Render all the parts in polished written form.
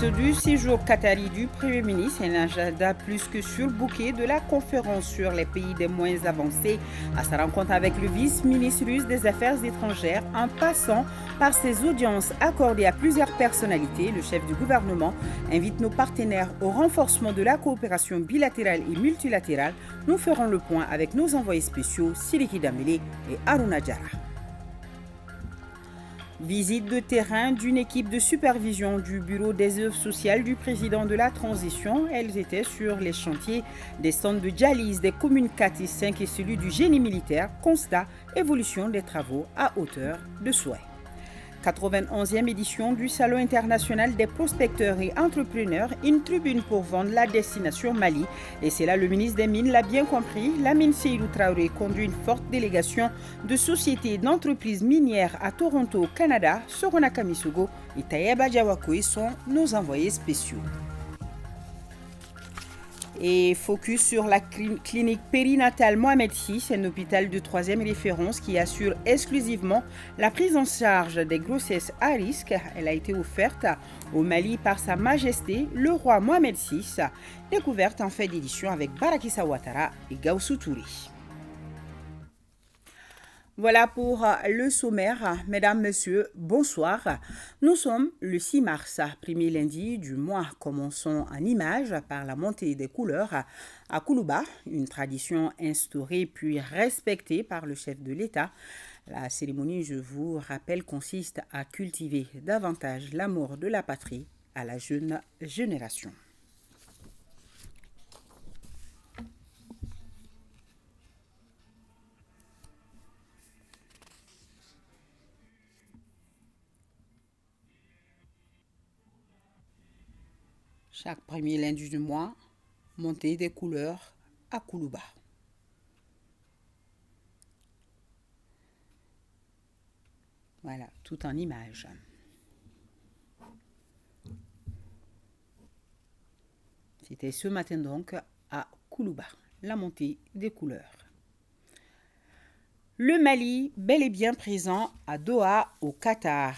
contexte du séjour qatari du Premier ministre, un agenda plus que surbooké de la conférence sur les pays des moins avancés à sa rencontre avec le vice-ministre russe des Affaires étrangères, en passant par ses audiences accordées à plusieurs personnalités, le chef du gouvernement invite nos partenaires au renforcement de la coopération bilatérale et multilatérale. Nous ferons le point avec nos envoyés spéciaux Siliki Damele et Aruna Diarra. Visite de terrain d'une équipe de supervision du Bureau des œuvres sociales du président de la transition. Elles étaient sur les chantiers des centres de dialyse des communes 4 et 5 et celui du génie militaire. Constat, évolution des travaux à hauteur de souhait. 91e édition du Salon international des prospecteurs et entrepreneurs, une tribune pour vendre la destination Mali. Et c'est là le ministre des Mines l'a bien compris. Lamine Seydou Traoré conduit une forte délégation de sociétés et d'entreprises minières à Toronto, Canada. Sorona Kamisugo et Tayeba Diawakoui sont nos envoyés spéciaux. Et focus sur la clinique périnatale Mohamed VI, un hôpital de 3e référence qui assure exclusivement la prise en charge des grossesses à risque. Elle a été offerte au Mali par Sa Majesté le roi Mohamed VI. Découverte en fait d'édition avec Barakissa Ouattara et Gaussou Touré. Voilà pour le sommaire. Mesdames, Messieurs, bonsoir. Nous sommes le 6 mars, premier lundi du mois. Commençons en images par la montée des couleurs à Koulouba, une tradition instaurée puis respectée par le chef de l'État. La cérémonie, je vous rappelle, consiste à cultiver davantage l'amour de la patrie à la jeune génération. Chaque premier lundi du mois, montée des couleurs à Koulouba. Voilà, tout en images. C'était ce matin donc à Koulouba, la montée des couleurs. Le Mali, bel et bien présent à Doha, au Qatar.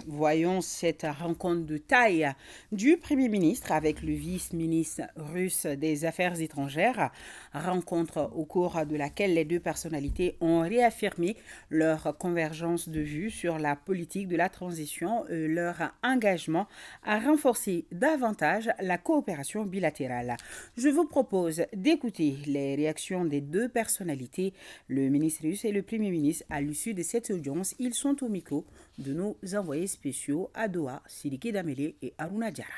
Voyons cette rencontre de taille du Premier ministre avec le vice-ministre russe des Affaires étrangères. Rencontre au cours de laquelle les deux personnalités ont réaffirmé leur convergence de vues sur la politique de la transition et leur engagement à renforcer davantage la coopération bilatérale. Je vous propose d'écouter les réactions des deux personnalités, le ministre russe et le Premier ministre. À l'issue de cette audience, ils sont au micro de nos envoyés spéciaux à Doha, Siliki Damele et Aruna Diarra.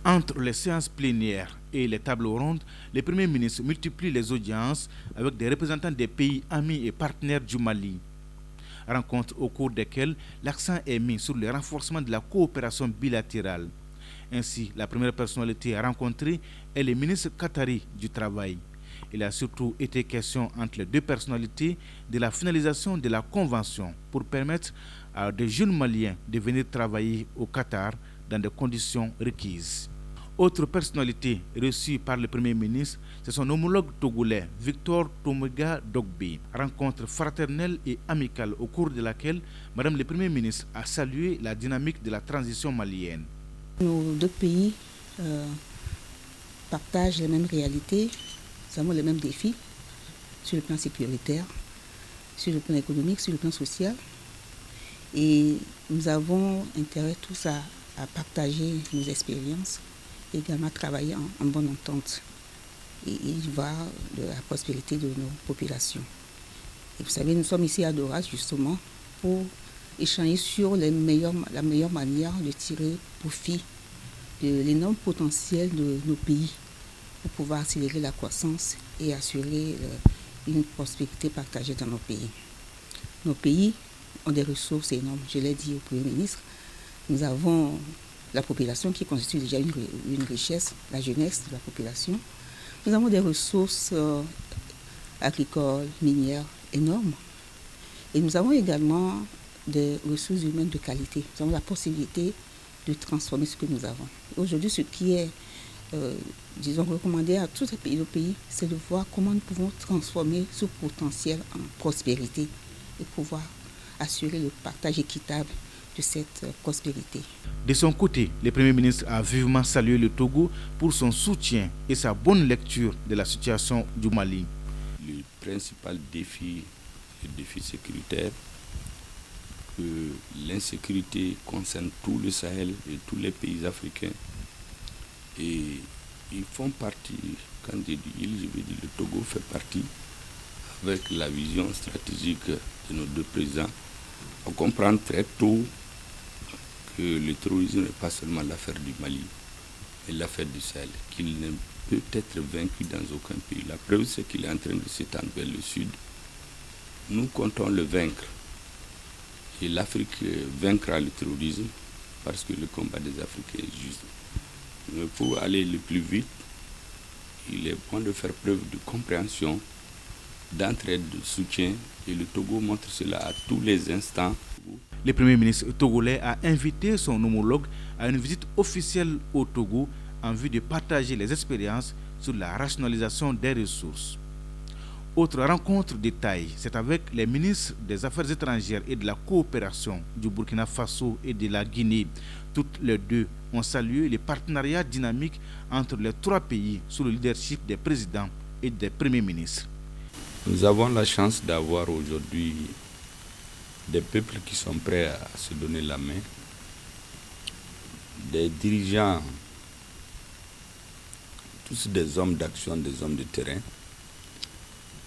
Entre les séances plénières et les tables rondes, le Premier ministre multiplie les audiences avec des représentants des pays amis et partenaires du Mali. Rencontres au cours desquelles l'accent est mis sur le renforcement de la coopération bilatérale. Ainsi, la première personnalité rencontrée est le ministre qatari du Travail. Il a surtout été question entre les deux personnalités de la finalisation de la convention pour permettre à des jeunes Maliens de venir travailler au Qatar dans des conditions requises. Autre personnalité reçue par le Premier ministre, c'est son homologue togolais, Victor Tomega Dogbe. Rencontre fraternelle et amicale au cours de laquelle Madame le Premier ministre a salué la dynamique de la transition malienne. Nos deux pays partagent les mêmes réalités. Nous avons les mêmes défis sur le plan sécuritaire, sur le plan économique, sur le plan social. Et nous avons intérêt tous à partager nos expériences et également travailler en bonne entente et voir de la prospérité de nos populations. Et vous savez, nous sommes ici à Doha justement pour échanger sur la meilleure manière de tirer profit de l'énorme potentiel de nos pays, pour pouvoir accélérer la croissance et assurer une prospérité partagée dans nos pays. Nos pays ont des ressources énormes, je l'ai dit au Premier ministre. Nous avons la population qui constitue déjà une richesse, la jeunesse de la population. Nous avons des ressources agricoles, minières énormes. Et nous avons également des ressources humaines de qualité. Nous avons la possibilité de transformer ce que nous avons. Aujourd'hui, ce qui est recommandé à tous les pays, c'est de voir comment nous pouvons transformer ce potentiel en prospérité et pouvoir assurer le partage équitable de cette prospérité. De son côté, le Premier ministre a vivement salué le Togo pour son soutien et sa bonne lecture de la situation du Mali. Le principal défi est le défi sécuritaire. L'insécurité concerne tout le Sahel et tous les pays africains. Et ils font partie, quand je dis ils, je veux dire le Togo fait partie, avec la vision stratégique de nos deux présidents, on comprend très tôt que le terrorisme n'est pas seulement l'affaire du Mali, mais l'affaire du Sahel, qu'il ne peut être vaincu dans aucun pays. La preuve, c'est qu'il est en train de s'étendre vers le sud. Nous comptons le vaincre. Et l'Afrique vaincra le terrorisme parce que le combat des Africains est juste. Mais pour aller le plus vite, il est bon de faire preuve de compréhension, d'entraide, de soutien. Et le Togo montre cela à tous les instants. Le Premier ministre togolais a invité son homologue à une visite officielle au Togo en vue de partager les expériences sur la rationalisation des ressources. Autre rencontre de taille, c'est avec les ministres des Affaires étrangères et de la coopération du Burkina Faso et de la Guinée. Toutes les deux ont salué les partenariats dynamiques entre les trois pays sous le leadership des présidents et des premiers ministres. Nous avons la chance d'avoir aujourd'hui des peuples qui sont prêts à se donner la main, des dirigeants, tous des hommes d'action, des hommes de terrain,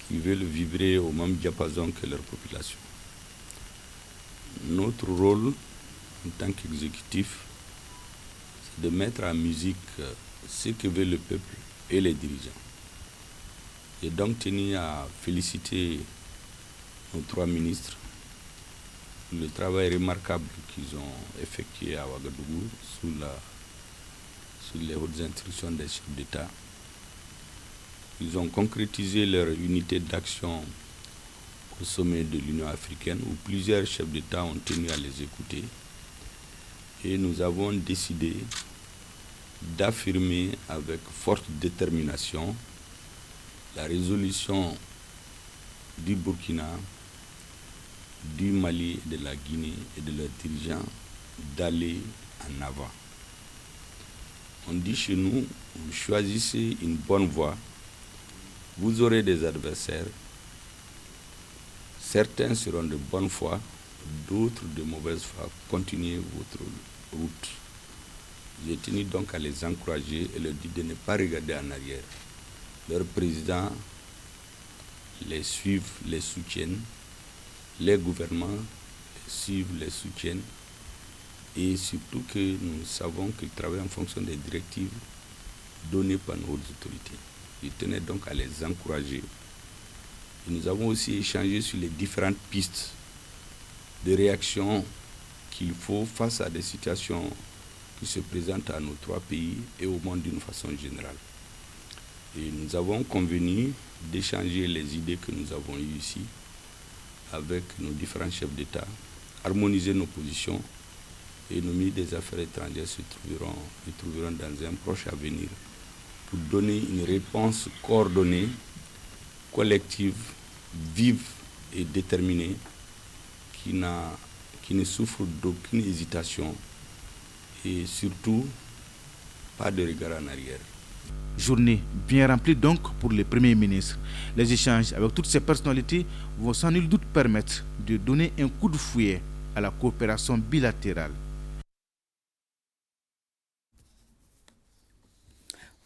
qui veulent vibrer au même diapason que leur population. Notre rôle en tant qu'exécutif, c'est de mettre en musique ce que veut le peuple et les dirigeants. J'ai donc tenu à féliciter nos trois ministres pour le travail remarquable qu'ils ont effectué à Ouagadougou sous les hautes instructions des chefs d'État. Ils ont concrétisé leur unité d'action au sommet de l'Union africaine où plusieurs chefs d'État ont tenu à les écouter. Et nous avons décidé d'affirmer avec forte détermination la résolution du Burkina, du Mali et de la Guinée et de leurs dirigeants d'aller en avant. On dit chez nous, vous choisissez une bonne voie, vous aurez des adversaires. Certains seront de bonne foi, d'autres de mauvaise foi. Continuez votre route. J'ai tenu donc à les encourager et leur dire de ne pas regarder en arrière. Leurs présidents les suivent, les soutiennent. Les gouvernements les suivent, les soutiennent. Et surtout que nous savons qu'ils travaillent en fonction des directives données par nos autorités. Je tenais donc à les encourager. Et nous avons aussi échangé sur les différentes pistes de réaction qu'il faut face à des situations qui se présentent à nos trois pays et au monde d'une façon générale. Et nous avons convenu d'échanger les idées que nous avons eues ici avec nos différents chefs d'État, harmoniser nos positions et nos ministres des Affaires étrangères se trouveront dans un proche avenir pour donner une réponse coordonnée, collective, vive et déterminée qui ne souffre d'aucune hésitation et surtout pas de regard en arrière. Journée bien remplie donc pour le Premier ministre. Les échanges avec toutes ces personnalités vont sans nul doute permettre de donner un coup de fouet à la coopération bilatérale.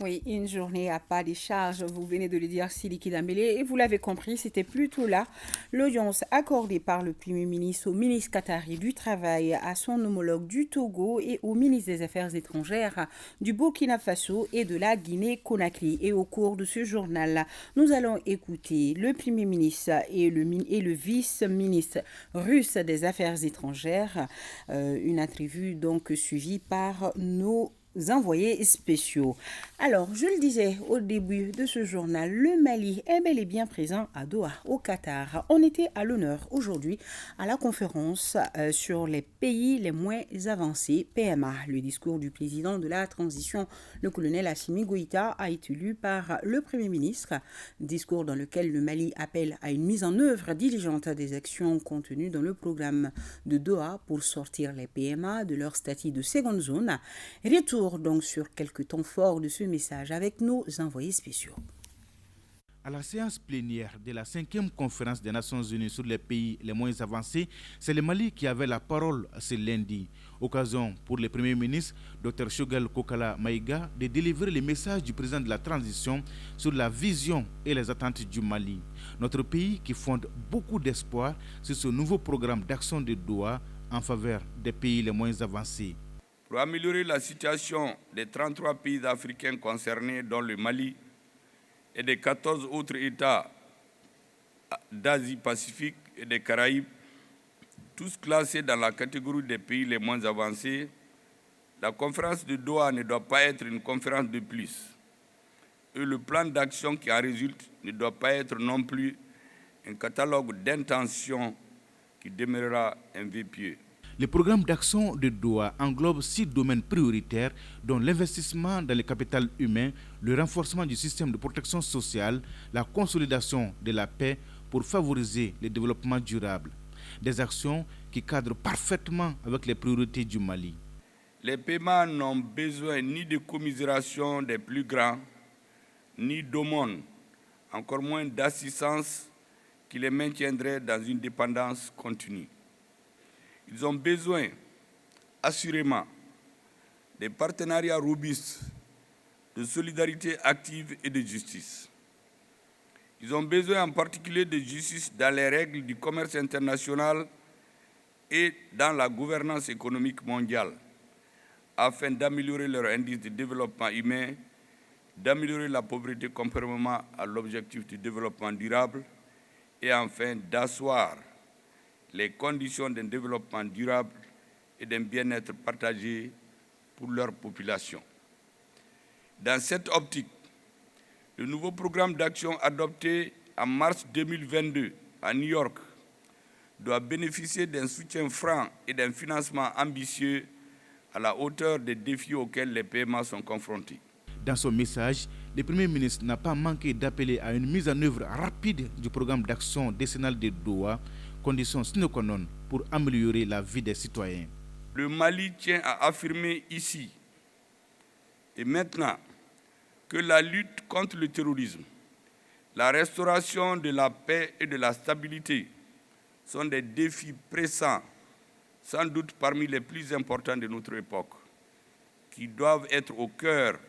Oui, une journée à pas de charge, vous venez de le dire, Sidiki Dembélé, et vous l'avez compris, c'était plutôt là l'audience accordée par le Premier ministre au ministre qatari du Travail, à son homologue du Togo et au ministre des Affaires étrangères du Burkina Faso et de la Guinée-Conakry. Et au cours de ce journal, nous allons écouter le Premier ministre et le vice-ministre russe des Affaires étrangères, une interview donc suivie par nos envoyés spéciaux. Alors, je le disais au début de ce journal, le Mali est bel et bien présent à Doha, au Qatar. On était à l'honneur aujourd'hui à la conférence sur les pays les moins avancés, PMA. Le discours du président de la transition, le colonel Assimi Goïta, a été lu par le Premier ministre. Discours dans lequel le Mali appelle à une mise en œuvre diligente des actions contenues dans le programme de Doha pour sortir les PMA de leur statut de seconde zone. Retour donc sur quelques temps forts de ce message avec nos envoyés spéciaux. À la séance plénière de la 5e conférence des Nations Unies sur les pays les moins avancés, c'est le Mali qui avait la parole ce lundi. Occasion pour le Premier ministre, Dr Choguel Kokala Maïga, de délivrer le message du président de la transition sur la vision et les attentes du Mali. Notre pays qui fonde beaucoup d'espoir sur ce nouveau programme d'action de Doha en faveur des pays les moins avancés. Pour améliorer la situation des 33 pays africains concernés, dont le Mali, et des 14 autres États d'Asie-Pacifique et des Caraïbes, tous classés dans la catégorie des pays les moins avancés, la conférence de Doha ne doit pas être une conférence de plus. Et le plan d'action qui en résulte ne doit pas être non plus un catalogue d'intentions qui demeurera un vœu pieux. Le programme d'action de Doha englobe 6 domaines prioritaires, dont l'investissement dans le capital humain, le renforcement du système de protection sociale, la consolidation de la paix pour favoriser le développement durable. Des actions qui cadrent parfaitement avec les priorités du Mali. Les paiements n'ont besoin ni de commisération des plus grands, ni d'aumône, encore moins d'assistance qui les maintiendrait dans une dépendance continue. Ils ont besoin, assurément, de partenariats robustes, de solidarité active et de justice. Ils ont besoin en particulier de justice dans les règles du commerce international et dans la gouvernance économique mondiale, afin d'améliorer leur indice de développement humain, d'améliorer la pauvreté conformément à l'objectif du développement durable et enfin d'asseoir les conditions d'un développement durable et d'un bien-être partagé pour leur population. Dans cette optique, le nouveau programme d'action adopté en mars 2022 à New York doit bénéficier d'un soutien franc et d'un financement ambitieux à la hauteur des défis auxquels les PMA sont confrontés. Dans son message, le Premier ministre n'a pas manqué d'appeler à une mise en œuvre rapide du programme d'action décennal de Doha, condition sine qua non pour améliorer la vie des citoyens. Le Mali tient à affirmer ici et maintenant que la lutte contre le terrorisme, la restauration de la paix et de la stabilité sont des défis pressants, sans doute parmi les plus importants de notre époque, qui doivent être au cœur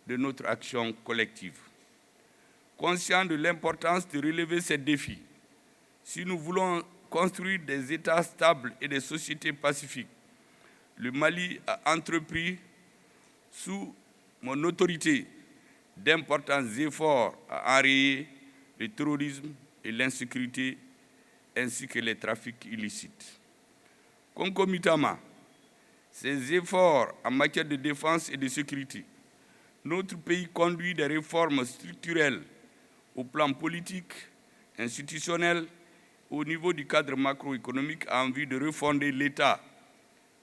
de notre action collective. Conscient de l'importance de relever ces défis, si nous voulons construire des États stables et des sociétés pacifiques, le Mali a entrepris, sous mon autorité, d'importants efforts à enrayer le terrorisme et l'insécurité, ainsi que les trafics illicites. Concomitamment, ces efforts en matière de défense et de sécurité, notre pays conduit des réformes structurelles au plan politique, institutionnel, au niveau du cadre macroéconomique en vue de refonder l'État,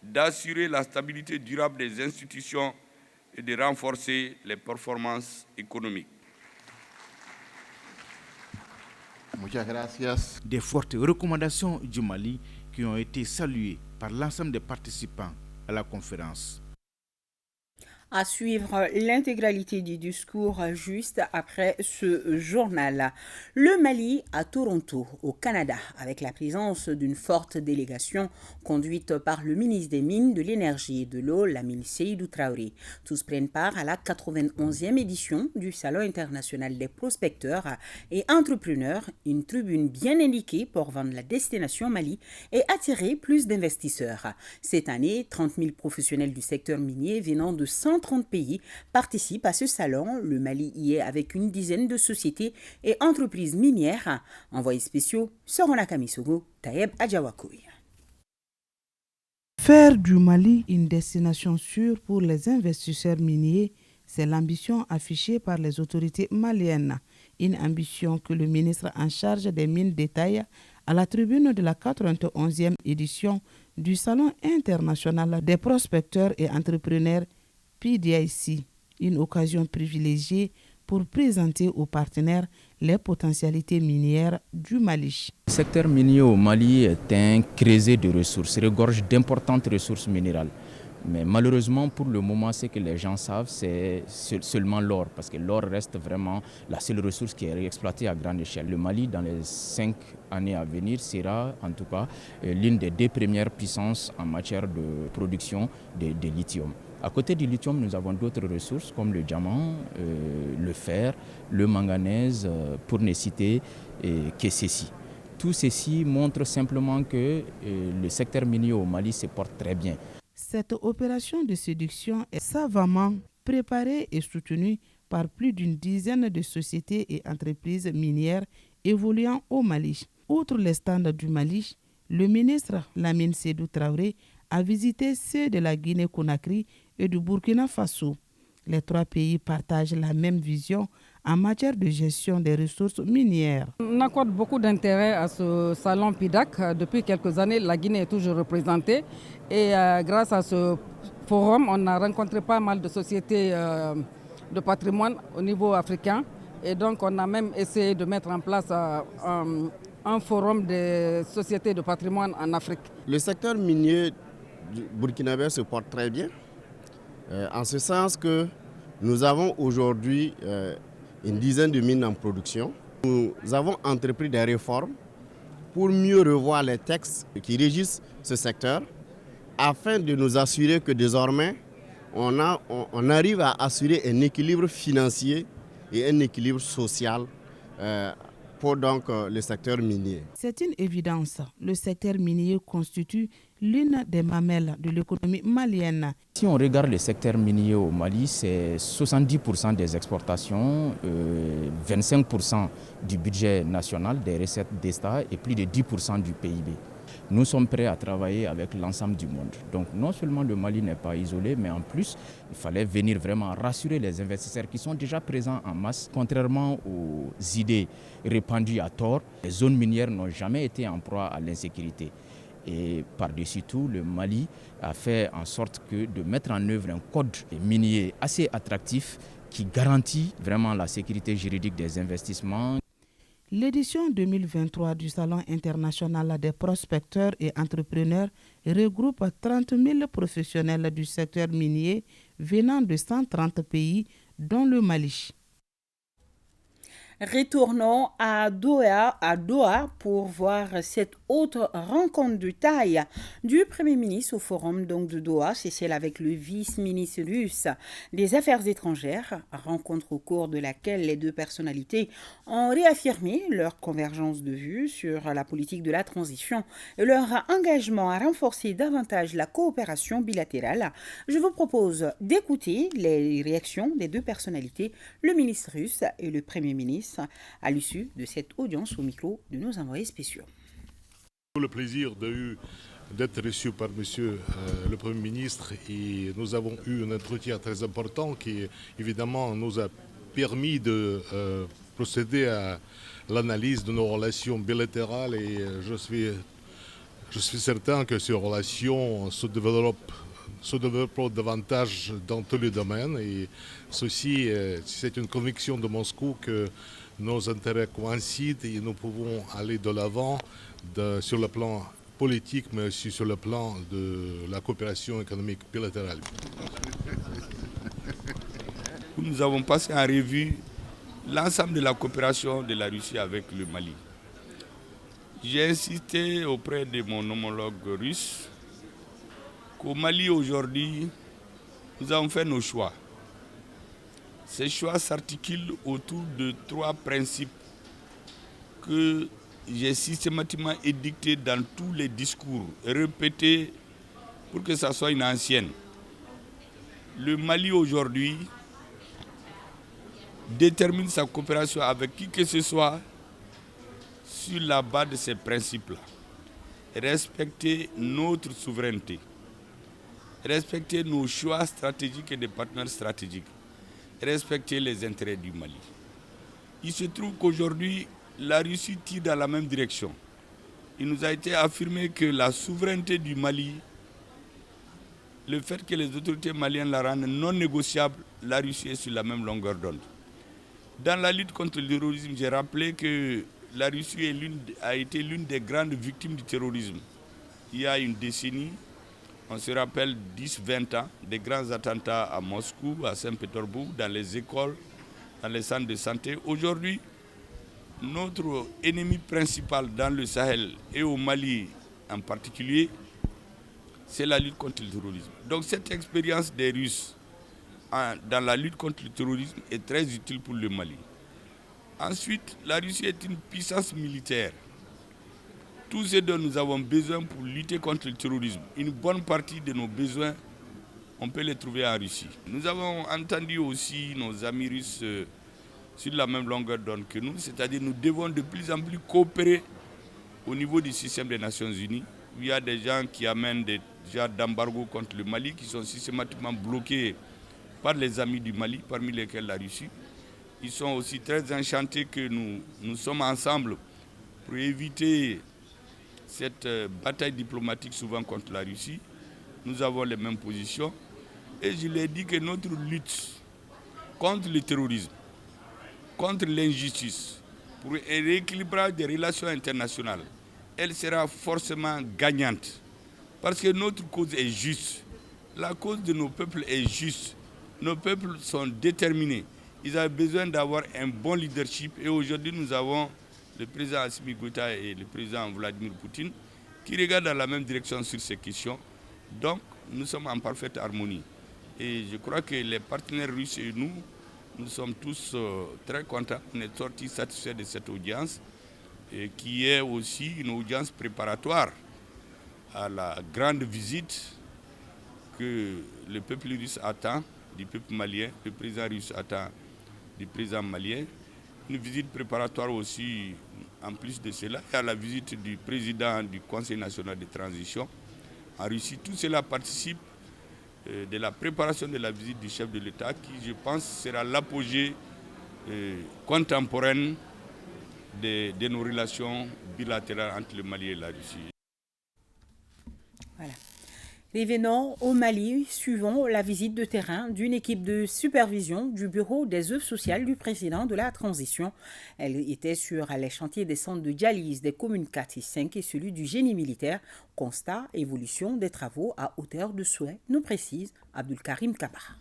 d'assurer la stabilité durable des institutions et de renforcer les performances économiques. Muchas gracias. Des fortes recommandations du Mali qui ont été saluées par l'ensemble des participants à la conférence. À suivre l'intégralité du discours juste après ce journal. Le Mali à Toronto, au Canada, avec la présence d'une forte délégation conduite par le ministre des Mines, de l'Énergie et de l'Eau, Lamine Seydou Traoré. Tous prennent part à la 91e édition du Salon international des prospecteurs et entrepreneurs, une tribune bien indiquée pour vendre la destination Mali et attirer plus d'investisseurs. Cette année, 30 000 professionnels du secteur minier venant de 130 pays participent à ce salon. Le Mali y est avec une dizaine de sociétés et entreprises minières. Envoyés spéciaux, Sorona Kamisogo, Taïeb Adjawakoui. Faire du Mali une destination sûre pour les investisseurs miniers, c'est l'ambition affichée par les autorités maliennes. Une ambition que le ministre en charge des mines détaille à la tribune de la 91e édition du Salon international des prospecteurs et entrepreneurs PDIC, une occasion privilégiée pour présenter aux partenaires les potentialités minières du Mali. Le secteur minier au Mali est un creuset de ressources, regorge d'importantes ressources minérales. Mais malheureusement, pour le moment, ce que les gens savent, c'est seulement l'or, parce que l'or reste vraiment la seule ressource qui est exploitée à grande échelle. Le Mali, dans les 5 années à venir, sera en tout cas l'une des 2 premières puissances en matière de production de lithium. À côté du lithium, nous avons d'autres ressources comme le diamant, le fer, le manganèse, pour ne citer que ceci. Tout ceci montre simplement que le secteur minier au Mali se porte très bien. Cette opération de séduction est savamment préparée et soutenue par plus d'une dizaine de sociétés et entreprises minières évoluant au Mali. Outre les stands du Mali, le ministre Lamine Sédou Traoré a visité ceux de la Guinée-Conakry et du Burkina Faso. Les 3 pays partagent la même vision en matière de gestion des ressources minières. On accorde beaucoup d'intérêt à ce salon PIDAC. Depuis quelques années, la Guinée est toujours représentée et grâce à ce forum, on a rencontré pas mal de sociétés de patrimoine au niveau africain et donc on a même essayé de mettre en place un forum des sociétés de patrimoine en Afrique. Le secteur minier burkinabé se porte très bien, en ce sens que nous avons aujourd'hui une dizaine de mines en production. Nous avons entrepris des réformes pour mieux revoir les textes qui régissent ce secteur afin de nous assurer que désormais on arrive à assurer un équilibre financier et un équilibre social pour donc le secteur minier. C'est une évidence. Le secteur minier constitue l'une des mamelles de l'économie malienne. Si on regarde le secteur minier au Mali, c'est 70% des exportations, 25% du budget national, des recettes d'État et plus de 10% du PIB. Nous sommes prêts à travailler avec l'ensemble du monde. Donc non seulement le Mali n'est pas isolé, mais en plus, il fallait venir vraiment rassurer les investisseurs qui sont déjà présents en masse. Contrairement aux idées répandues à tort, les zones minières n'ont jamais été en proie à l'insécurité. Et par-dessus tout, le Mali a fait en sorte de mettre en œuvre un code minier assez attractif qui garantit vraiment la sécurité juridique des investissements. L'édition 2023 du Salon international des prospecteurs et entrepreneurs regroupe 30 000 professionnels du secteur minier venant de 130 pays, dont le Mali. Retournons à Doha pour voir cette autre rencontre de taille du Premier ministre au forum de Doha. C'est celle avec le vice-ministre russe des Affaires étrangères, rencontre au cours de laquelle les 2 personnalités ont réaffirmé leur convergence de vues sur la politique de la transition et leur engagement à renforcer davantage la coopération bilatérale. Je vous propose d'écouter les réactions des 2 personnalités, le ministre russe et le Premier ministre, à l'issue de cette audience au micro de nos envoyés spéciaux. Le plaisir d'être reçu par monsieur le Premier ministre et nous avons eu un entretien très important qui évidemment nous a permis de procéder à l'analyse de nos relations bilatérales et je suis certain que ces relations se développeront davantage dans tous les domaines et ceci, c'est une conviction de Moscou que nos intérêts coïncident et nous pouvons aller de l'avant sur le plan politique mais aussi sur le plan de la coopération économique bilatérale. Nous avons passé en revue l'ensemble de la coopération de la Russie avec le Mali. J'ai insisté auprès de mon homologue russe qu'au Mali aujourd'hui, nous avons fait nos choix. Ces choix s'articulent autour de 3 principes que j'ai systématiquement édictés dans tous les discours, répétés pour que ça soit une ancienne. Le Mali aujourd'hui détermine sa coopération avec qui que ce soit sur la base de ces principes-là. Respecter notre souveraineté, respecter nos choix stratégiques et des partenaires stratégiques, respecter les intérêts du Mali. Il se trouve qu'aujourd'hui, la Russie tire dans la même direction. Il nous a été affirmé que la souveraineté du Mali, le fait que les autorités maliennes la rendent non négociable, la Russie est sur la même longueur d'onde. Dans la lutte contre le terrorisme, j'ai rappelé que la Russie a été l'une des grandes victimes du terrorisme. Il y a une décennie, on se rappelle 10-20 ans, des grands attentats à Moscou, à Saint-Pétersbourg, dans les écoles, dans les centres de santé. Aujourd'hui, notre ennemi principal dans le Sahel et au Mali en particulier, c'est la lutte contre le terrorisme. Donc cette expérience des Russes dans la lutte contre le terrorisme est très utile pour le Mali. Ensuite, la Russie est une puissance militaire. Tout ce dont nous avons besoin pour lutter contre le terrorisme, une bonne partie de nos besoins, on peut les trouver en Russie. Nous avons entendu aussi nos amis russes sur la même longueur d'onde que nous, c'est-à-dire nous devons de plus en plus coopérer au niveau du système des Nations Unies. Il y a des gens qui amènent des genres d'embargo contre le Mali qui sont systématiquement bloqués par les amis du Mali, parmi lesquels la Russie. Ils sont aussi très enchantés que nous sommes ensemble pour éviter cette bataille diplomatique souvent contre la Russie. Nous avons les mêmes positions. Et je l'ai dit que notre lutte contre le terrorisme, contre l'injustice, pour un rééquilibrage des relations internationales, elle sera forcément gagnante. Parce que notre cause est juste. La cause de nos peuples est juste. Nos peuples sont déterminés. Ils avaient besoin d'avoir un bon leadership. Et aujourd'hui, nous avons le président Assimi Goïta et le président Vladimir Poutine qui regardent dans la même direction sur ces questions. Donc, nous sommes en parfaite harmonie. Et je crois que les partenaires russes et nous sommes tous très contents. On est sortis satisfaits de cette audience, qui est aussi une audience préparatoire à la grande visite que le peuple russe attend du peuple malien, le président russe attend du président malien. Une visite préparatoire aussi, en plus de cela, à la visite du président du Conseil national de transition en Russie. Tout cela participe de la préparation de la visite du chef de l'État qui, je pense, sera l'apogée contemporaine de nos relations bilatérales entre le Mali et la Russie. Voilà. Revenons au Mali, suivons la visite de terrain d'une équipe de supervision du Bureau des œuvres sociales du président de la transition. Elle était sur les chantiers des centres de dialyse des communes 4 et 5 et celui du génie militaire. Constat, évolution des travaux à hauteur de souhait, nous précise Abdulkarim Kabara.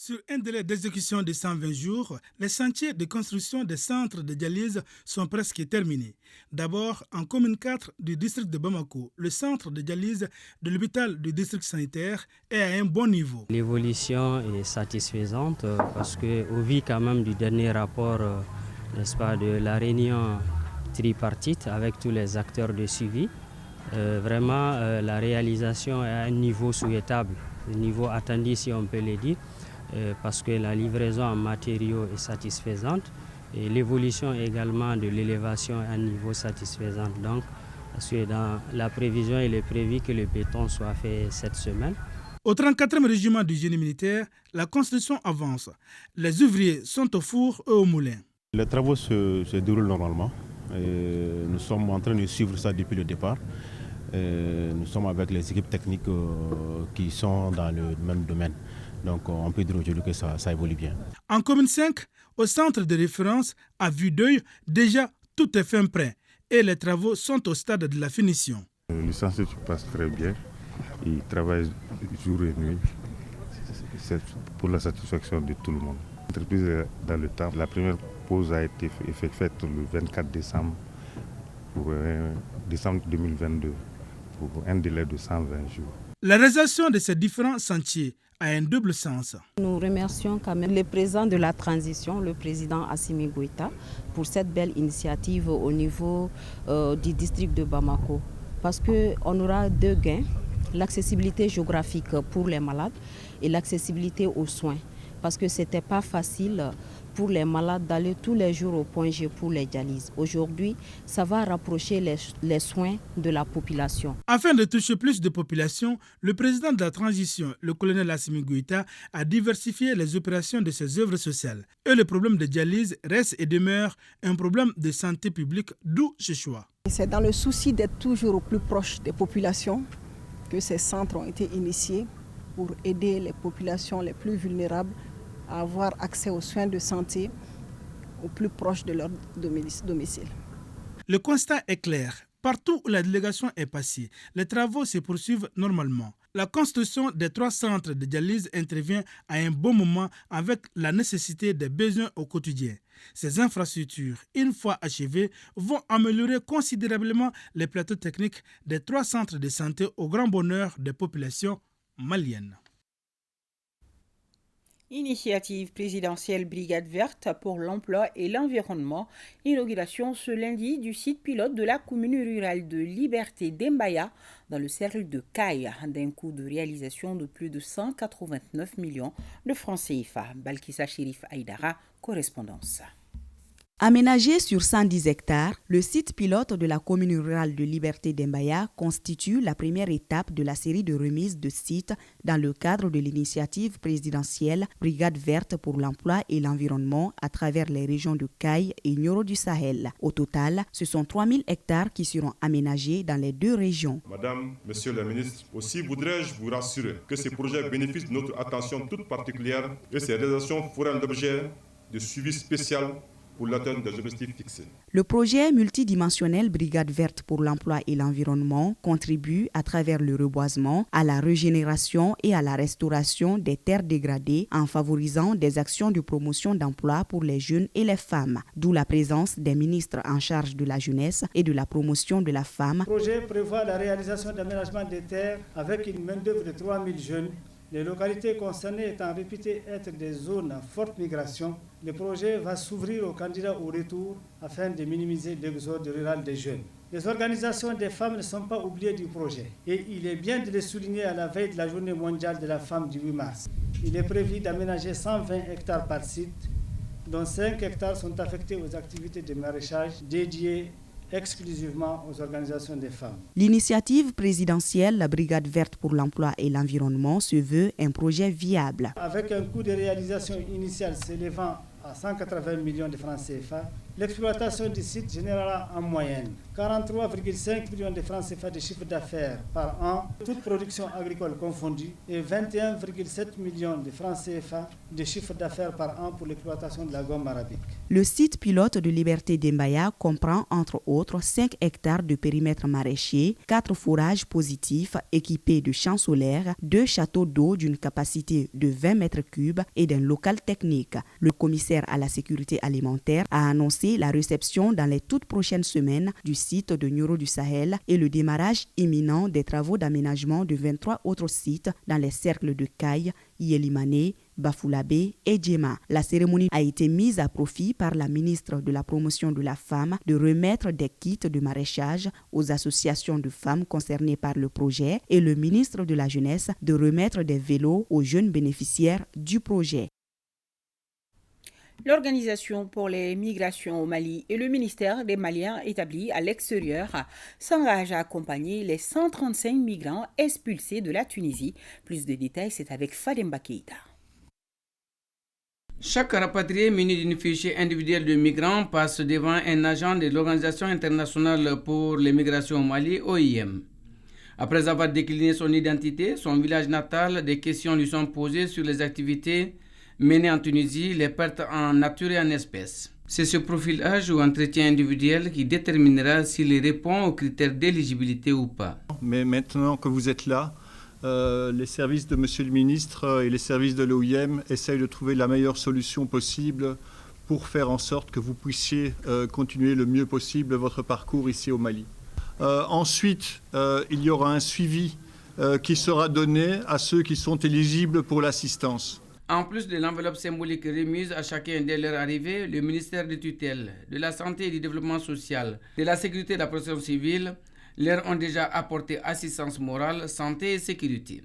Sur un délai d'exécution de 120 jours, les chantiers de construction des centres de dialyse sont presque terminés. D'abord, en commune 4 du district de Bamako, le centre de dialyse de l'hôpital du district sanitaire est à un bon niveau. L'évolution est satisfaisante parce qu'au vu quand même du dernier rapport, n'est-ce pas, de la réunion tripartite avec tous les acteurs de suivi, vraiment la réalisation est à un niveau souhaitable, un niveau attendu si on peut le dire. Parce que la livraison en matériaux est satisfaisante et l'évolution également de l'élévation est à un niveau satisfaisant. Donc, parce que dans la prévision, il est prévu que le béton soit fait cette semaine. Au 34e régiment du génie militaire, la construction avance. Les ouvriers sont au four et au moulin. Les travaux se déroulent normalement. Nous sommes en train de suivre ça depuis le départ. Nous sommes avec les équipes techniques qui sont dans le même domaine. Donc on peut dire aujourd'hui que ça évolue bien. En commune 5, au centre de référence, à vue d'œil, déjà tout est fin prêt et les travaux sont au stade de la finition. Le chantier se passe très bien. Ils travaillent jour et nuit. C'est pour la satisfaction de tout le monde. L'entreprise est dans le temps. La première pause a été faite le 24 décembre pour décembre 2022 pour un délai de 120 jours. La réalisation de ces différents chantiers a un double sens. Nous remercions quand même le président de la transition, le président Assimi Goïta, pour cette belle initiative au niveau du district de Bamako. Parce qu'on aura deux gains, l'accessibilité géographique pour les malades et l'accessibilité aux soins. Parce que ce n'était pas facile pour les malades d'aller tous les jours au point G pour les dialyses. Aujourd'hui, ça va rapprocher les soins de la population. Afin de toucher plus de population, le président de la transition, le colonel Assimi Goïta, a diversifié les opérations de ses œuvres sociales. Et le problème de dialyse reste et demeure un problème de santé publique, d'où ce choix. C'est dans le souci d'être toujours au plus proche des populations que ces centres ont été initiés pour aider les populations les plus vulnérables à avoir accès aux soins de santé au plus proche de leur domicile. Le constat est clair. Partout où la délégation est passée, les travaux se poursuivent normalement. La construction des 3 centres de dialyse intervient à un bon moment avec la nécessité des besoins au quotidien. Ces infrastructures, une fois achevées, vont améliorer considérablement les plateaux techniques des 3 centres de santé au grand bonheur des populations maliennes. Initiative présidentielle Brigade verte pour l'emploi et l'environnement. Inauguration ce lundi du site pilote de la commune rurale de Liberté d'Embaya dans le cercle de Caille, d'un coût de réalisation de plus de 189 millions de francs CFA. Balkissa Chérif Aïdara, correspondance. Aménagé sur 110 hectares, le site pilote de la commune rurale de Liberté d'Embaya constitue la première étape de la série de remises de sites dans le cadre de l'initiative présidentielle Brigade verte pour l'emploi et l'environnement à travers les régions de Caille et Nioro du Sahel. Au total, ce sont 3000 hectares qui seront aménagés dans les 2 régions. Madame, Monsieur le ministre, aussi voudrais-je vous rassurer que ces projets bénéficient de notre attention toute particulière et ces réalisations feront l'objet de suivi spécial pour l'atteinte des objectifs fixés. Le projet multidimensionnel Brigade verte pour l'emploi et l'environnement contribue à travers le reboisement à la régénération et à la restauration des terres dégradées en favorisant des actions de promotion d'emploi pour les jeunes et les femmes, d'où la présence des ministres en charge de la jeunesse et de la promotion de la femme. Le projet prévoit la réalisation d'aménagements des terres avec une main-d'œuvre de 3000 jeunes. Les localités concernées étant réputées être des zones à forte migration, le projet va s'ouvrir aux candidats au retour afin de minimiser l'exode rural des jeunes. Les organisations des femmes ne sont pas oubliées du projet et il est bien de les souligner à la veille de la journée mondiale de la femme du 8 mars. Il est prévu d'aménager 120 hectares par site, dont 5 hectares sont affectés aux activités de maraîchage dédiées exclusivement aux organisations des femmes. L'initiative présidentielle, la Brigade verte pour l'emploi et l'environnement, se veut un projet viable. Avec un coût de réalisation initial s'élevant à 180 millions de francs CFA, l'exploitation du site générera en moyenne 43,5 millions de francs CFA de chiffre d'affaires par an, toute production agricole confondue, et 21,7 millions de francs CFA de chiffre d'affaires par an pour l'exploitation de la gomme arabique. Le site pilote de Liberté d'Embaya comprend entre autres 5 hectares de périmètre maraîcher, 4 fourrages positifs équipés de champs solaires, 2 châteaux d'eau d'une capacité de 20 mètres cubes et d'un local technique. Le commissaire à la sécurité alimentaire a annoncé la réception dans les toutes prochaines semaines du site de Nioro du Sahel et le démarrage imminent des travaux d'aménagement de 23 autres sites dans les cercles de Caille, Yelimane, Bafoulabé et Djema. La cérémonie a été mise à profit par la ministre de la Promotion de la Femme de remettre des kits de maraîchage aux associations de femmes concernées par le projet et le ministre de la Jeunesse de remettre des vélos aux jeunes bénéficiaires du projet. L'Organisation pour les migrations au Mali et le ministère des Maliens établis à l'extérieur s'engagent à accompagner les 135 migrants expulsés de la Tunisie. Plus de détails, c'est avec Fademba Keïta. Chaque rapatrié muni d'une fichier individuelle de migrants passe devant un agent de l'Organisation internationale pour les migrations au Mali, OIM. Après avoir décliné son identité, son village natal, des questions lui sont posées sur les activités menées en Tunisie, les pertes en nature et en espèces. C'est ce profilage ou entretien individuel qui déterminera s'il répond aux critères d'éligibilité ou pas. Mais maintenant que vous êtes là, les services de Monsieur le ministre et les services de l'OIM essayent de trouver la meilleure solution possible pour faire en sorte que vous puissiez continuer le mieux possible votre parcours ici au Mali. Ensuite, il y aura un suivi qui sera donné à ceux qui sont éligibles pour l'assistance. En plus de l'enveloppe symbolique remise à chacun dès leur arrivée, le ministère de tutelle, de la Santé et du Développement social, de la Sécurité et de la Protection civile leur ont déjà apporté assistance morale, santé et sécurité.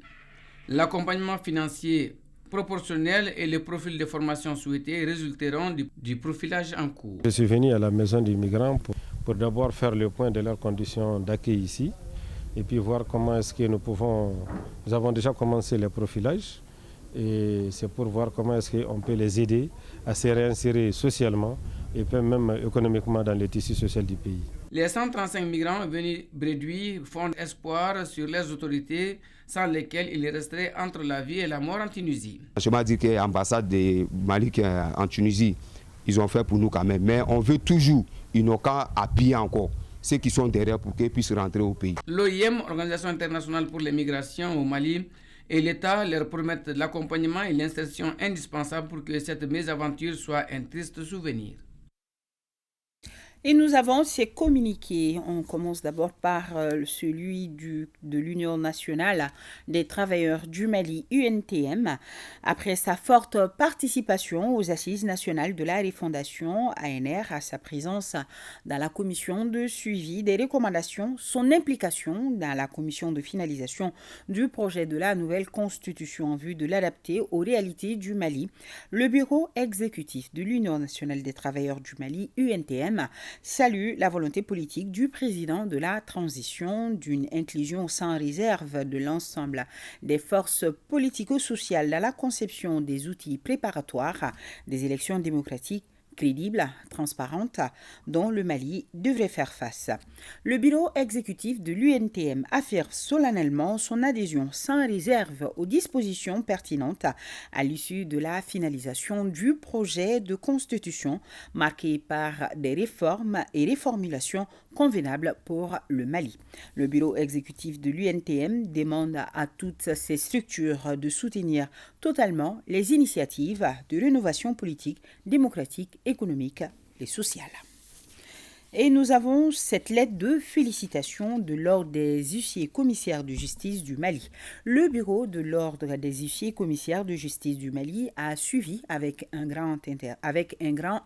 L'accompagnement financier proportionnelle et les profils de formation souhaités résulteront du profilage en cours. Je suis venu à la maison des migrants pour d'abord faire le point de leurs conditions d'accueil ici et puis voir comment est-ce que nous avons déjà commencé le profilage et c'est pour voir comment est-ce qu'on peut les aider à se réinsérer socialement et même économiquement dans le tissu social du pays. Les 135 migrants venus Bredouille font espoir sur les autorités sans lesquelles il resterait entre la vie et la mort en Tunisie. Je m'ai dit que l'ambassade de Mali en Tunisie, ils ont fait pour nous quand même. Mais on veut toujours, ils n'ont qu'à appuyer encore ceux qui sont derrière pour qu'ils puissent rentrer au pays. L'OIM, Organisation internationale pour les migrations au Mali, et l'État leur promettent l'accompagnement et l'insertion indispensables pour que cette mésaventure soit un triste souvenir. Et nous avons ces communiqués. On commence d'abord par celui de l'Union nationale des travailleurs du Mali, UNTM. Après sa forte participation aux assises nationales de la refondation ANR, à sa présence dans la commission de suivi des recommandations, son implication dans la commission de finalisation du projet de la nouvelle constitution en vue de l'adapter aux réalités du Mali, le bureau exécutif de l'Union nationale des travailleurs du Mali, UNTM, salue la volonté politique du président de la transition d'une inclusion sans réserve de l'ensemble des forces politico-sociales dans la conception des outils préparatoires des élections démocratiques crédible, transparente, dont le Mali devrait faire face. Le bureau exécutif de l'UNTM affirme solennellement son adhésion sans réserve aux dispositions pertinentes à l'issue de la finalisation du projet de constitution marqué par des réformes et réformulations convenables pour le Mali. Le bureau exécutif de l'UNTM demande à toutes ces structures de soutenir totalement les initiatives de rénovation politique, démocratique, économique et sociale. Et nous avons cette lettre de félicitations de l'Ordre des huissiers commissaires de justice du Mali. Le bureau de l'Ordre des huissiers commissaires de justice du Mali a suivi avec un grand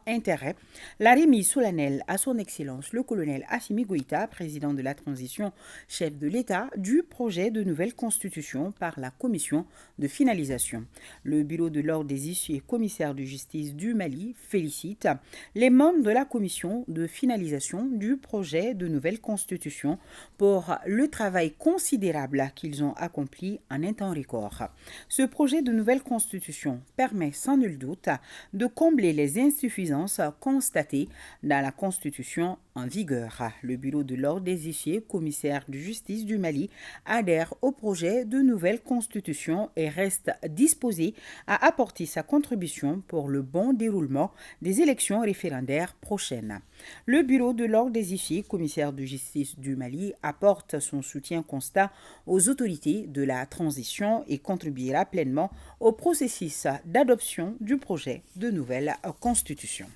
intérêt la remise solennelle à son Excellence le colonel Assimi Goïta, président de la transition, chef de l'État, du projet de nouvelle constitution par la commission de finalisation. Le bureau de l'Ordre des huissiers commissaires de justice du Mali félicite les membres de la commission de finalisation du projet de nouvelle constitution pour le travail considérable qu'ils ont accompli en un temps record. Ce projet de nouvelle constitution permet sans nul doute de combler les insuffisances constatées dans la constitution en vigueur. Le bureau de l'Ordre des huissiers commissaires de justice du Mali adhère au projet de nouvelle constitution et reste disposé à apporter sa contribution pour le bon déroulement des élections référendaires prochaines. Le bureau de l'Ordre des huissiers commissaires de justice du Mali apporte son soutien constant aux autorités de la transition et contribuera pleinement au processus d'adoption du projet de nouvelle constitution.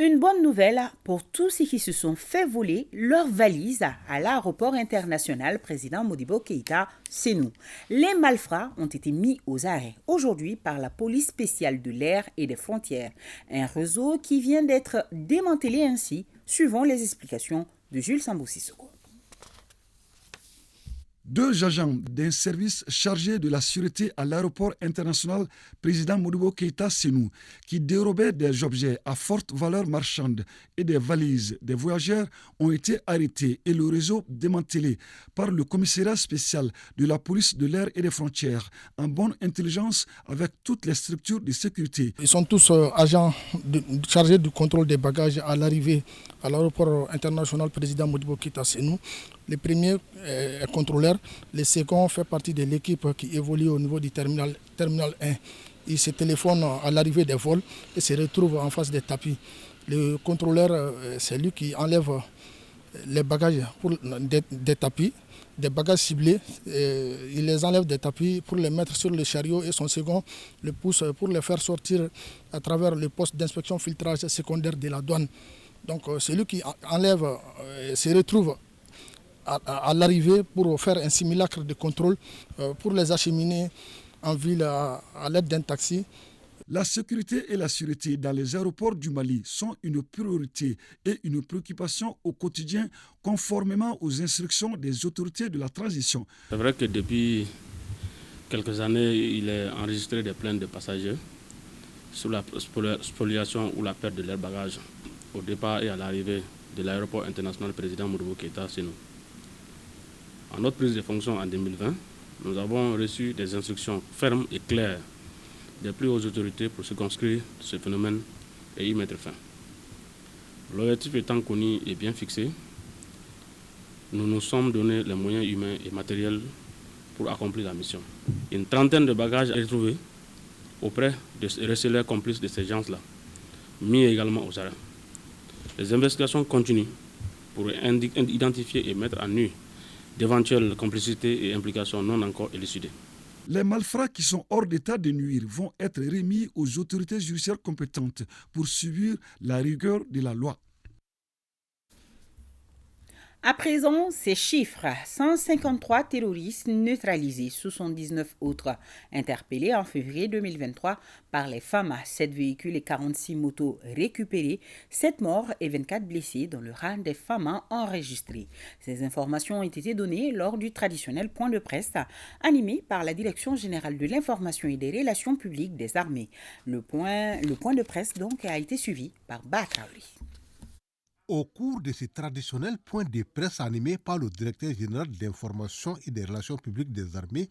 Une bonne nouvelle pour tous ceux qui se sont fait voler leurs valises à l'aéroport international président Modibo Keïta, c'est nous. Les malfrats ont été mis aux arrêts aujourd'hui par la police spéciale de l'air et des frontières, un réseau qui vient d'être démantelé ainsi, suivant les explications de Jules Sambou-Sissoko. 2 agents d'un service chargé de la sûreté à l'aéroport international président Modibo Keïta Sénou, qui dérobaient des objets à forte valeur marchande et des valises des voyageurs, ont été arrêtés et le réseau démantelé par le commissariat spécial de la police de l'air et des frontières, en bonne intelligence avec toutes les structures de sécurité. Ils sont tous agents chargés du contrôle des bagages à l'arrivée à l'aéroport international président Modibo Keïta Sénou. Le premier est contrôleur, le second fait partie de l'équipe qui évolue au niveau du terminal 1. Il se téléphone à l'arrivée des vols et se retrouve en face des tapis. Le contrôleur, c'est lui qui enlève les bagages des tapis, des bagages ciblés. Il les enlève des tapis pour les mettre sur le chariot et son second le pousse pour les faire sortir à travers le poste d'inspection filtrage secondaire de la douane. Donc celui qui enlève se retrouve à l'arrivée pour faire un simulacre de contrôle pour les acheminer en ville à l'aide d'un taxi. La sécurité et la sûreté dans les aéroports du Mali sont une priorité et une préoccupation au quotidien conformément aux instructions des autorités de la transition. C'est vrai que depuis quelques années, il est enregistré des plaintes de passagers sur la spoliation ou la perte de leurs bagages au départ et à l'arrivée de l'aéroport international président Modibo Keïta Sénou. En notre prise de fonction en 2020, nous avons reçu des instructions fermes et claires des plus hautes autorités pour circonscrire ce phénomène et y mettre fin. L'objectif étant connu et bien fixé, nous nous sommes donné les moyens humains et matériels pour accomplir la mission. Une trentaine de bagages retrouvés auprès de receleurs complices de ces gens-là, mis également aux arrêts. Les investigations continuent pour identifier et mettre en nu d'éventuelles complicités et implications non encore élucidées. Les malfrats qui sont hors d'état de nuire vont être remis aux autorités judiciaires compétentes pour subir la rigueur de la loi. À présent, ces chiffres, 153 terroristes neutralisés, 79 autres interpellés en février 2023 par les FAMA, 7 véhicules et 46 motos récupérés, 7 morts et 24 blessés dans le rang des FAMA enregistrés. Ces informations ont été données lors du traditionnel point de presse animé par la Direction générale de l'information et des relations publiques des armées. Le point de presse donc a été suivi par Batraouli. Au cours de ce traditionnel point de presse animé par le directeur général de l'information et des relations publiques des armées,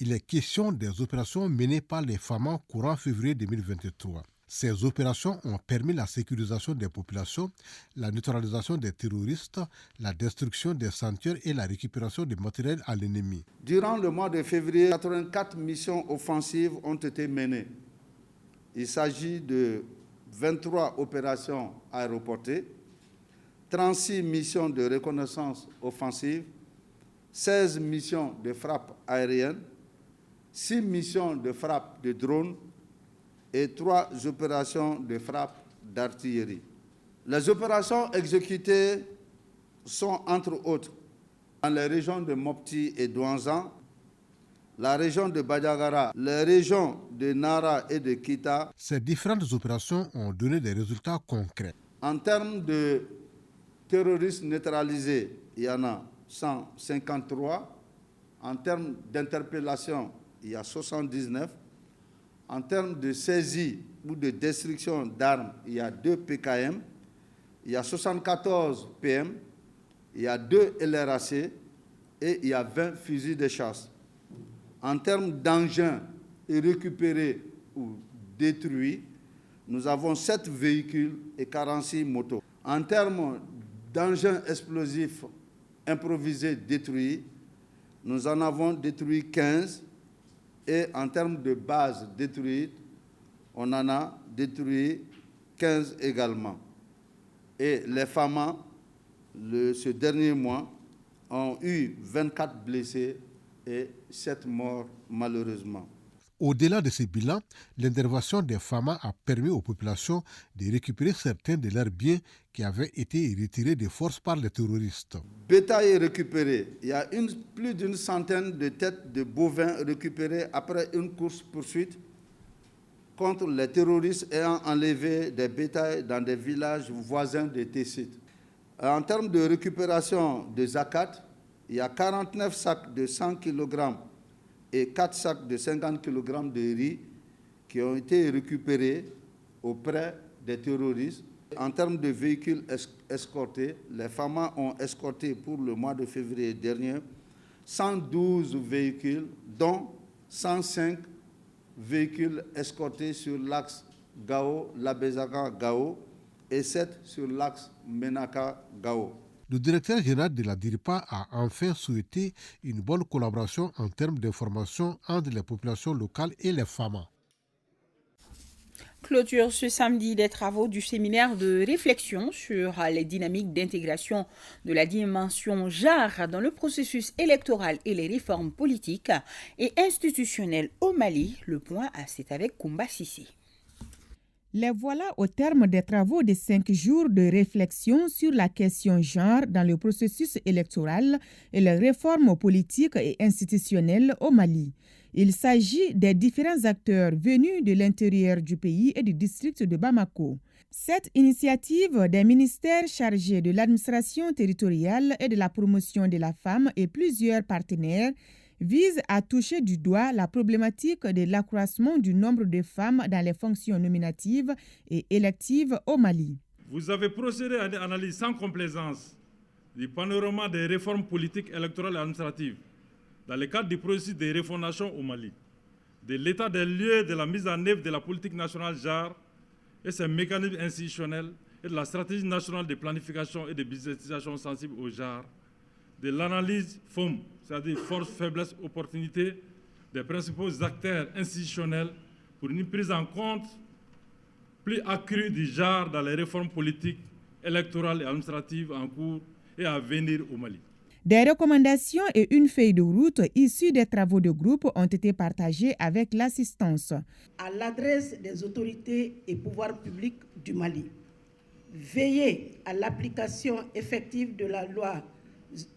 il est question des opérations menées par les FAMA courant février 2023. Ces opérations ont permis la sécurisation des populations, la neutralisation des terroristes, la destruction des sanctuaires et la récupération du matériel à l'ennemi. Durant le mois de février, 84 missions offensives ont été menées. Il s'agit de 23 opérations aéroportées, 36 missions de reconnaissance offensive, 16 missions de frappe aérienne, 6 missions de frappe de drone et 3 opérations de frappe d'artillerie. Les opérations exécutées sont entre autres dans les régions de Mopti et Douanzan, la région de Badiagara, les régions de Nara et de Kita. Ces différentes opérations ont donné des résultats concrets. En termes de terroristes neutralisés, il y en a 153. En termes d'interpellation, il y a 79. En termes de saisie ou de destruction d'armes, il y a 2 PKM, il y a 74 PM, il y a 2 LRAC et il y a 20 fusils de chasse. En termes d'engins récupérés ou détruits, nous avons 7 véhicules et 46 motos. En termes d'engins explosifs improvisés détruits, nous en avons détruit 15 et en termes de bases détruites, on en a détruit 15 également. Et les FAMA, ce dernier mois, ont eu 24 blessés et 7 morts malheureusement. Au-delà de ces bilans, l'intervention des FAMA a permis aux populations de récupérer certains de leurs biens qui avaient été retirés de force par les terroristes. Bétail récupéré. Il y a plus d'une centaine de têtes de bovins récupérées après une course-poursuite contre les terroristes ayant enlevé des bétails dans des villages voisins des Tessites. En termes de récupération de zakat, il y a 49 sacs de 100 kg et 4 sacs de 50 kg de riz qui ont été récupérés auprès des terroristes. En termes de véhicules escortés, les FAMA ont escorté pour le mois de février dernier 112 véhicules, dont 105 véhicules escortés sur l'axe Gao-Labezaka-Gao et 7 sur l'axe Menaka-Gao. Le directeur général de la DIRPA a enfin souhaité une bonne collaboration en termes d'information entre les populations locales et les FAMA. Clôture ce samedi des travaux du séminaire de réflexion sur les dynamiques d'intégration de la dimension genre dans le processus électoral et les réformes politiques et institutionnelles au Mali. Le point, c'est avec Koumba Sissi. Les voilà au terme des travaux de 5 jours de réflexion sur la question genre dans le processus électoral et les réformes politiques et institutionnelles au Mali. Il s'agit des différents acteurs venus de l'intérieur du pays et du district de Bamako. Cette initiative des ministères chargés de l'administration territoriale et de la promotion de la femme et plusieurs partenaires vise à toucher du doigt la problématique de l'accroissement du nombre de femmes dans les fonctions nominatives et électives au Mali. Vous avez procédé à une analyse sans complaisance du panorama des réformes politiques, électorales et administratives dans le cadre du processus de refondation au Mali, de l'état des lieux de la mise en œuvre de la politique nationale genre et ses mécanismes institutionnels et de la stratégie nationale de planification et de budgétisation sensible au genre, de l'analyse FOM, c'est-à-dire force, faiblesse, opportunité, des principaux acteurs institutionnels pour une prise en compte plus accrue du genre dans les réformes politiques, électorales et administratives en cours et à venir au Mali. Des recommandations et une feuille de route issues des travaux de groupe ont été partagées avec l'assistance. À l'adresse des autorités et pouvoirs publics du Mali, veillez à l'application effective de la loi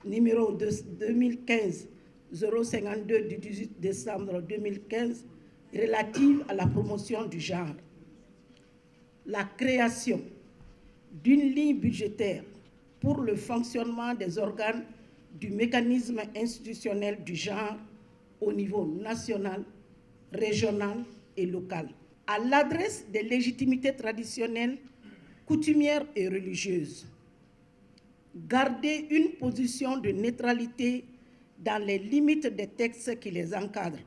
numéro 2015-052 du 18 décembre 2015 relative à la promotion du genre. La création d'une ligne budgétaire pour le fonctionnement des organes du mécanisme institutionnel du genre au niveau national, régional et local. À l'adresse des légitimités traditionnelles, coutumières et religieuses, garder une position de neutralité dans les limites des textes qui les encadrent.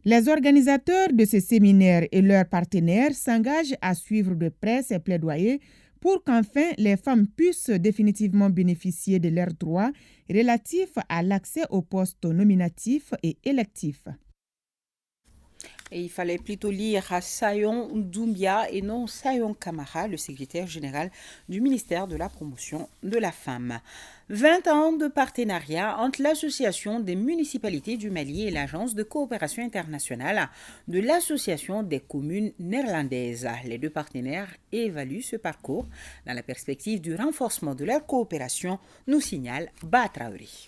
Les organisateurs de ce séminaire et leurs partenaires s'engagent à suivre de près ces plaidoyers pour qu'enfin les femmes puissent définitivement bénéficier de leurs droits relatifs à l'accès aux postes nominatifs et électifs. Et il fallait plutôt lire à Sayon Doumbia et non Sayon Kamara, le secrétaire général du ministère de la Promotion de la Femme. 20 ans de partenariat entre l'Association des municipalités du Mali et l'Agence de coopération internationale de l'Association des communes néerlandaises. Les deux partenaires évaluent ce parcours dans la perspective du renforcement de leur coopération, nous signale Batraouri.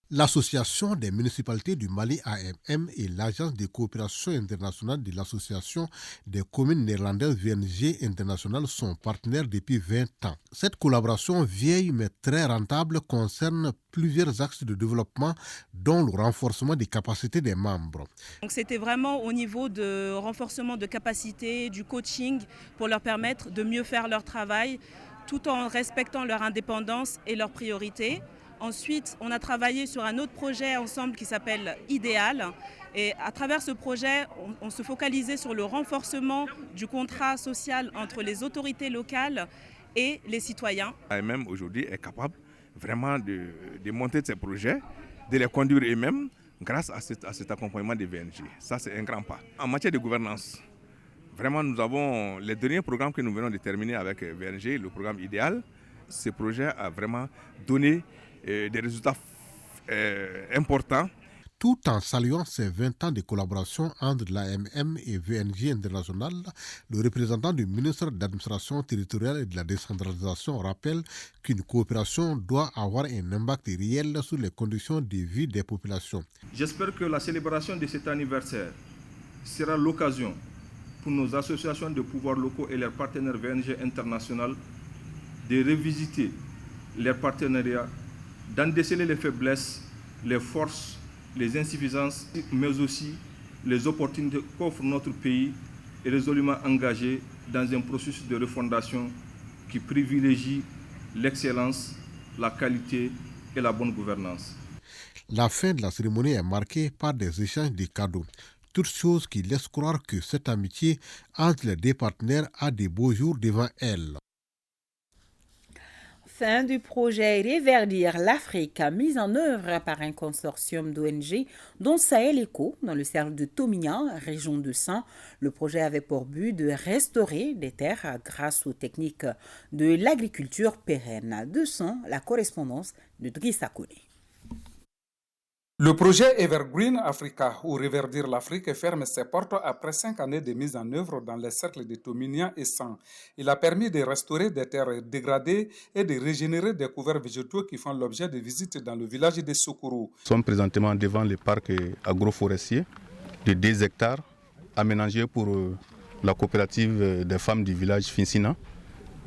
L'Association des municipalités du Mali AMM et l'Agence de coopération internationale de l'Association des communes néerlandaises VNG International sont partenaires depuis 20 ans. Cette collaboration vieille mais très rentable concerne plusieurs axes de développement dont le renforcement des capacités des membres. Donc c'était vraiment au niveau de renforcement de capacités, du coaching pour leur permettre de mieux faire leur travail tout en respectant leur indépendance et leurs priorités. Ensuite, on a travaillé sur un autre projet ensemble qui s'appelle Idéal. Et à travers ce projet, on se focalisait sur le renforcement du contrat social entre les autorités locales et les citoyens. AMM aujourd'hui est capable vraiment de monter ces projets, de les conduire eux-mêmes grâce à cet accompagnement des VNG. Ça, c'est un grand pas. En matière de gouvernance, vraiment, nous avons les derniers programmes que nous venons de terminer avec VNG, le programme Idéal. Ce projet a vraiment donné des résultats importants. Tout en saluant ces 20 ans de collaboration entre l'AMM et VNG International, le représentant du ministre de l'Administration territoriale et de la décentralisation rappelle qu'une coopération doit avoir un impact réel sur les conditions de vie des populations. J'espère que la célébration de cet anniversaire sera l'occasion pour nos associations de pouvoirs locaux et leurs partenaires VNG International de revisiter leurs partenariats, d'en déceler les faiblesses, les forces, les insuffisances, mais aussi les opportunités qu'offre notre pays et résolument engagé dans un processus de refondation qui privilégie l'excellence, la qualité et la bonne gouvernance. La fin de la cérémonie est marquée par des échanges de cadeaux, toutes choses qui laissent croire que cette amitié entre les deux partenaires a de beaux jours devant elle. Fin du projet Reverdir l'Afrique, mis en œuvre par un consortium d'ONG, dont Sahel Eco, dans le cercle de Tomignan, région de San. Le projet avait pour but de restaurer des terres grâce aux techniques de l'agriculture pérenne. De San, la correspondance de Drissa Kone. Le projet Evergreen Africa, ou Reverdir l'Afrique, ferme ses portes après 5 années de mise en œuvre dans les cercles de Tomignan et San. Il a permis de restaurer des terres dégradées et de régénérer des couverts végétaux qui font l'objet de visites dans le village de Soukuru. Nous sommes présentement devant le parc agroforestier de 2 hectares aménagé pour la coopérative des femmes du village Finsina.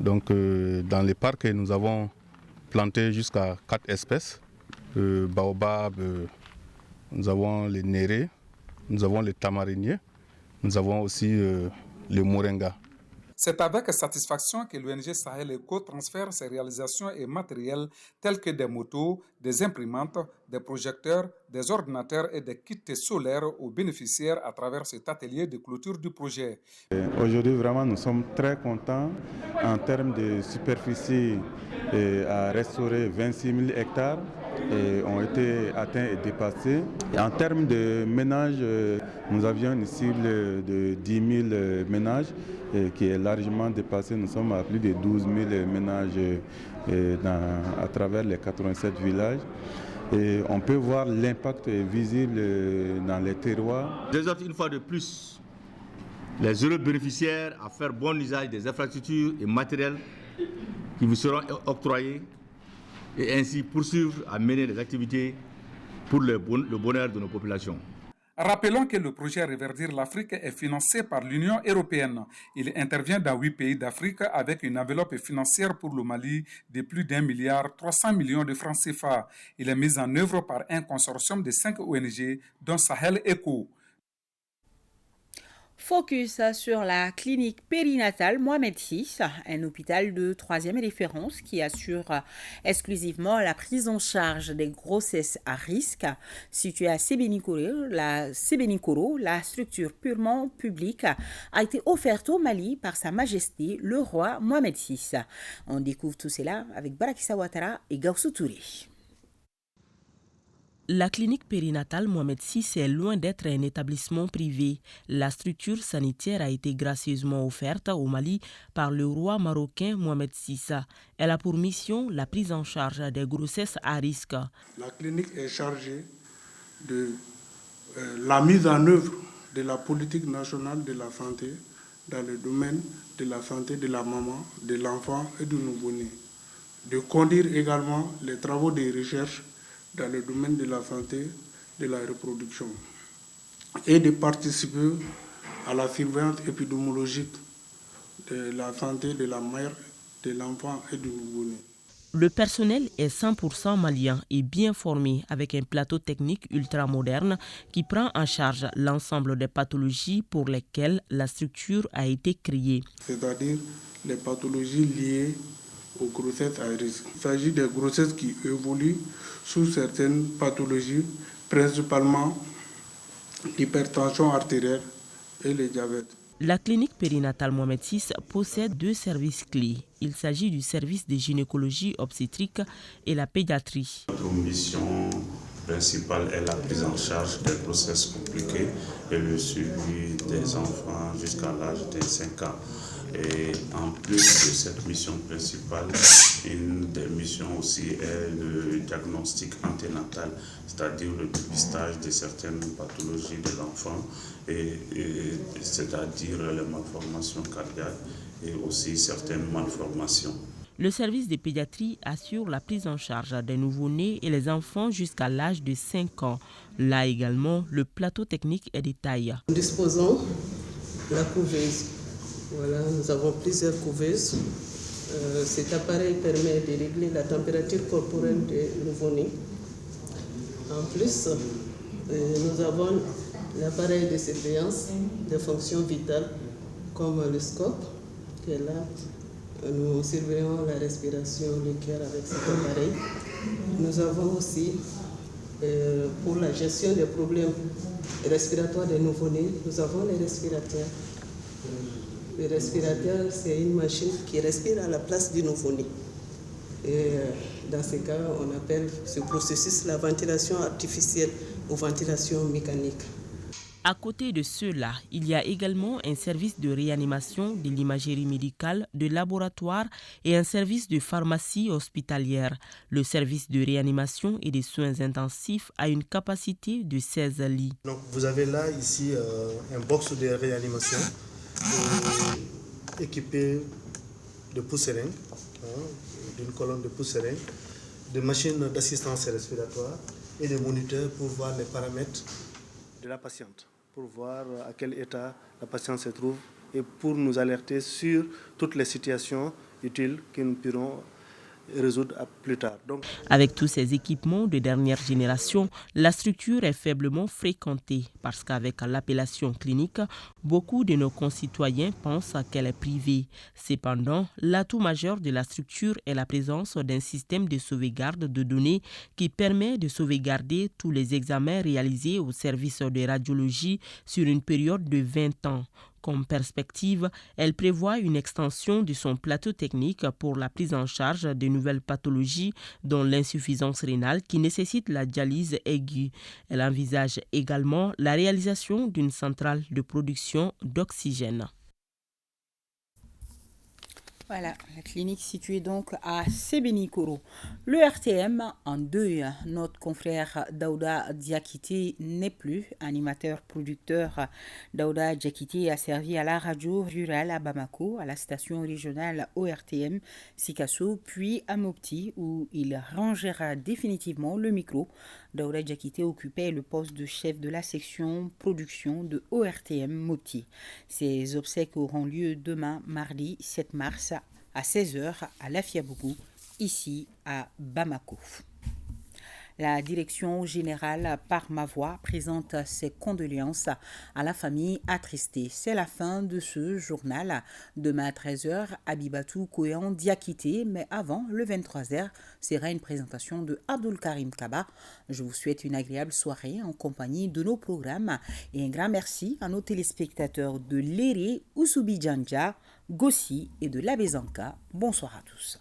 Donc, dans le parc, nous avons planté jusqu'à 4 espèces, baobab, nous avons les nérés, nous avons les tamariniers, nous avons aussi les moringas. C'est avec satisfaction que l'ONG Sahel Eco transfère ses réalisations et matériels tels que des motos, des imprimantes, des projecteurs, des ordinateurs et des kits solaires aux bénéficiaires à travers cet atelier de clôture du projet. Aujourd'hui, vraiment, nous sommes très contents en termes de superficie à restaurer 26 000 hectares ont été atteints et dépassés. Et en termes de ménages, nous avions une cible de 10 000 ménages qui est largement dépassée. Nous sommes à plus de 12 000 ménages à travers les 87 villages. Et on peut voir l'impact visible dans les terroirs. J'exhorte une fois de plus les heureux bénéficiaires à faire bon usage des infrastructures et matériels qui vous seront octroyés et ainsi poursuivre à mener des activités pour le bonheur de nos populations. Rappelons que le projet Reverdir l'Afrique est financé par l'Union européenne. Il intervient dans 8 pays d'Afrique avec une enveloppe financière pour le Mali de plus d'1,3 milliard de francs CFA. Il est mis en œuvre par un consortium de 5 ONG, dont Sahel Eco. Focus sur la clinique périnatale Mohamed VI, un hôpital de 3e référence qui assure exclusivement la prise en charge des grossesses à risque. Située à Sébenikoro, la structure purement publique a été offerte au Mali par Sa Majesté le roi Mohamed VI. On découvre tout cela avec Barakissa Ouattara et Gaussou Touré. La clinique périnatale Mohamed VI est loin d'être un établissement privé. La structure sanitaire a été gracieusement offerte au Mali par le roi marocain Mohamed VI. Elle a pour mission la prise en charge des grossesses à risque. La clinique est chargée de la mise en œuvre de la politique nationale de la santé dans le domaine de la santé de la maman, de l'enfant et du nouveau-né. De conduire également les travaux de recherche dans le domaine de la santé, de la reproduction, et de participer à la surveillance épidémiologique de la santé de la mère, de l'enfant et du nouveau-né. Le personnel est 100% malien et bien formé avec un plateau technique ultramoderne qui prend en charge l'ensemble des pathologies pour lesquelles la structure a été créée. C'est-à-dire les pathologies liées aux grossesses à risque. Il s'agit des grossesses qui évoluent sous certaines pathologies, principalement l'hypertension artérielle et le diabète. La clinique périnatale Mohamed VI possède 2 services clés. Il s'agit du service de gynécologie obstétrique et la pédiatrie. Notre mission principale est la prise en charge des grossesses compliquées et le suivi des enfants jusqu'à l'âge de 5 ans. Et en plus de cette mission principale, une des missions aussi est le diagnostic anténatal, c'est-à-dire le dépistage de certaines pathologies de l'enfant, c'est-à-dire les malformations cardiaques et aussi certaines malformations. Le service de pédiatrie assure la prise en charge des nouveau-nés et les enfants jusqu'à l'âge de 5 ans. Là également, le plateau technique est de taille. Nous disposons de la couveuse. Voilà, nous avons plusieurs couveuses. Cet appareil permet de régler la température corporelle des nouveau-nés. En plus, nous avons l'appareil de surveillance des fonctions vitales comme le scope qui est là. Nous surveillons la respiration, le cœur avec cet appareil. Nous avons aussi, pour la gestion des problèmes respiratoires des nouveau-nés, nous avons les respirateurs. Le respirateur, c'est une machine qui respire à la place du nouveau-né. Et dans ce cas, on appelle ce processus la ventilation artificielle ou ventilation mécanique. À côté de cela, il y a également un service de réanimation, de l'imagerie médicale, de laboratoire et un service de pharmacie hospitalière. Le service de réanimation et des soins intensifs a une capacité de 16 lits. Donc vous avez là ici un box de réanimation équipé de pousse-seringues, d'une colonne de pousse-seringues, de machines d'assistance respiratoire et de moniteurs pour voir les paramètres de la patiente, pour voir à quel état la patiente se trouve et pour nous alerter sur toutes les situations utiles que nous pourrons résoudre plus tard. Donc, avec tous ces équipements de dernière génération, la structure est faiblement fréquentée parce qu'avec l'appellation clinique, beaucoup de nos concitoyens pensent qu'elle est privée. Cependant, l'atout majeur de la structure est la présence d'un système de sauvegarde de données qui permet de sauvegarder tous les examens réalisés au service de radiologie sur une période de 20 ans. Comme perspective, elle prévoit une extension de son plateau technique pour la prise en charge de nouvelles pathologies, dont l'insuffisance rénale qui nécessite la dialyse aiguë. Elle envisage également la réalisation d'une centrale de production d'oxygène. Voilà, la clinique située donc à Sébenikoro. Le RTM en deuil. Notre confrère Daouda Diakité n'est plus animateur-producteur. Daouda Diakité a servi à la radio rurale à Bamako, à la station régionale ORTM Sikasso, puis à Mopti, où il rangera définitivement le micro. Daouda Diakité occupait le poste de chef de la section production de ORTM Mopti. Ses obsèques auront lieu demain, mardi 7 mars, à 16h à Lafiabougou, ici à Bamako. La direction générale Par ma voix présente ses condoléances à la famille attristée. C'est la fin de ce journal. Demain à 13h, Abibatou Koyan Diakité, mais avant, le 23h, sera une présentation de Abdul Karim Kaba. Je vous souhaite une agréable soirée en compagnie de nos programmes et un grand merci à nos téléspectateurs de Léré, Oussoubi Djandja, Gossi et de l'Abezanka. Bonsoir à tous.